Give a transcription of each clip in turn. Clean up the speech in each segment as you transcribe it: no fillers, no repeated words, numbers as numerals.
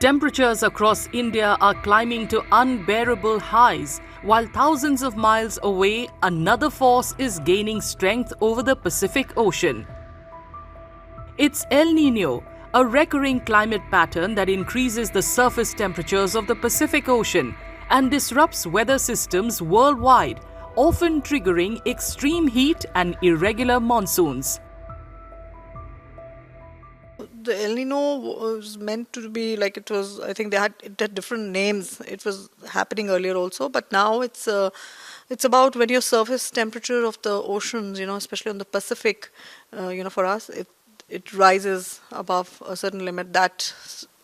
Temperatures across India are climbing to unbearable highs, while thousands of miles away, another force is gaining strength over the Pacific Ocean. It's El Niño, a recurring climate pattern that increases the surface temperatures of the Pacific Ocean and disrupts weather systems worldwide, often triggering extreme heat and irregular monsoons. The El Nino was meant to be like it was. I think it had different names. It was happening earlier also, but now it's about when your surface temperature of the oceans, especially on the Pacific, for us, it rises above a certain limit that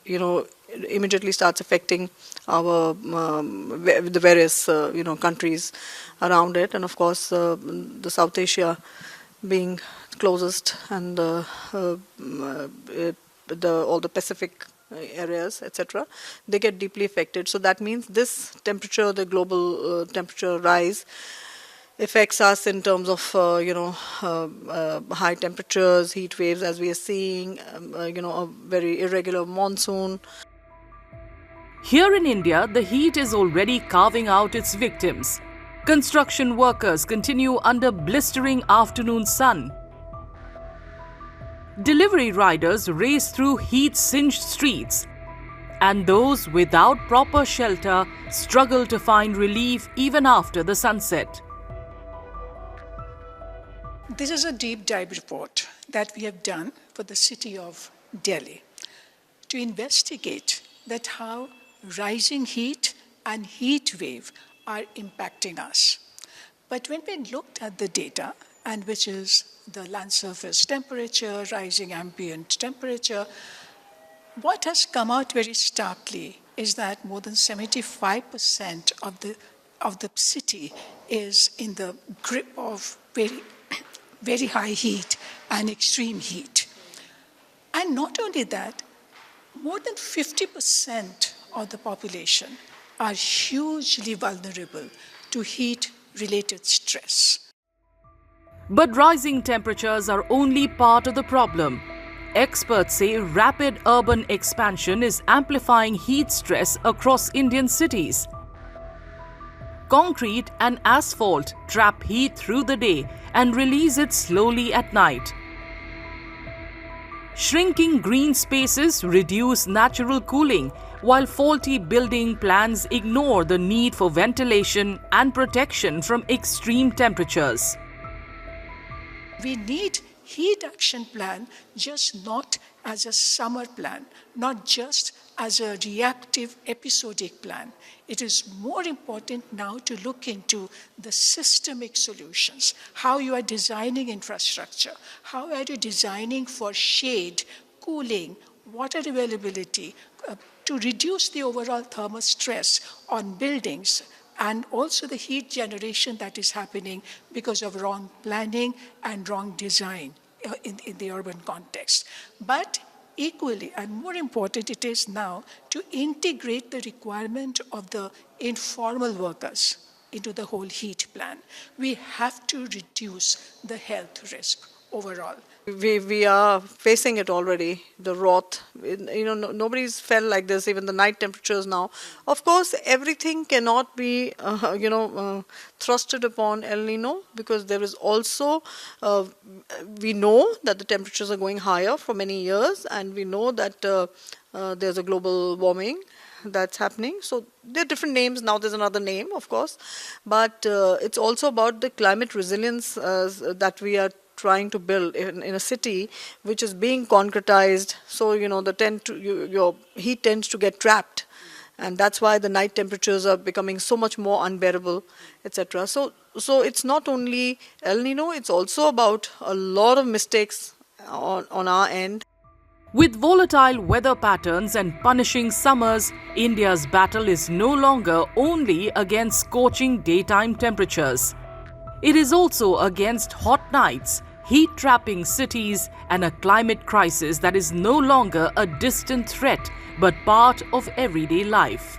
immediately starts affecting our the various countries around it, and of course the South Asia being closest, and all the Pacific areas, etc., they get deeply affected. So that means this temperature, the global temperature rise, affects us in terms of high temperatures, heat waves, as we are seeing, a very irregular monsoon. Here in India, the heat is already carving out its victims. Construction workers continue under blistering afternoon sun. Delivery riders race through heat-singed streets, and those without proper shelter struggle to find relief even after the sunset. This is a deep dive report that we have done for the city of Delhi to investigate that how rising heat and heat wave are impacting us. But when we looked at the data, and which is the land surface temperature, rising ambient temperature, what has come out very starkly is that more than 75% of the city is in the grip of very high heat and extreme heat. And not only that, more than 50% of the population are hugely vulnerable to heat-related stress. But rising temperatures are only part of the problem. Experts say rapid urban expansion is amplifying heat stress across Indian cities. Concrete and asphalt trap heat through the day and release it slowly at night. Shrinking green spaces reduce natural cooling, while faulty building plans ignore the need for ventilation and protection from extreme temperatures. We need heat action plan, just not as a summer plan, not just as a reactive episodic plan. It is more important now to look into the systemic solutions, how you are designing infrastructure, how are you designing for shade, cooling, water availability, to reduce the overall thermal stress on buildings, and also the heat generation that is happening because of wrong planning and wrong design in the urban context. But equally and more important, it is now to integrate the requirement of the informal workers into the whole heat plan. We have to reduce the health risk overall. We are facing it already, the wrath. Nobody's felt like this, even the night temperatures now. Of course, everything cannot be, thrusted upon El Nino, because there is also, we know that the temperatures are going higher for many years, and we know that there's a global warming that's happening. So there are different names. Now there's another name, of course. But it's also about the climate resilience that we are trying to build in a city which is being concretized. So your heat tends to get trapped, and that's why the night temperatures are becoming so much more unbearable, etc. So it's not only El Nino; it's also about a lot of mistakes on our end. With volatile weather patterns and punishing summers, India's battle is no longer only against scorching daytime temperatures. It is also against hot nights, heat-trapping cities, and a climate crisis that is no longer a distant threat but part of everyday life.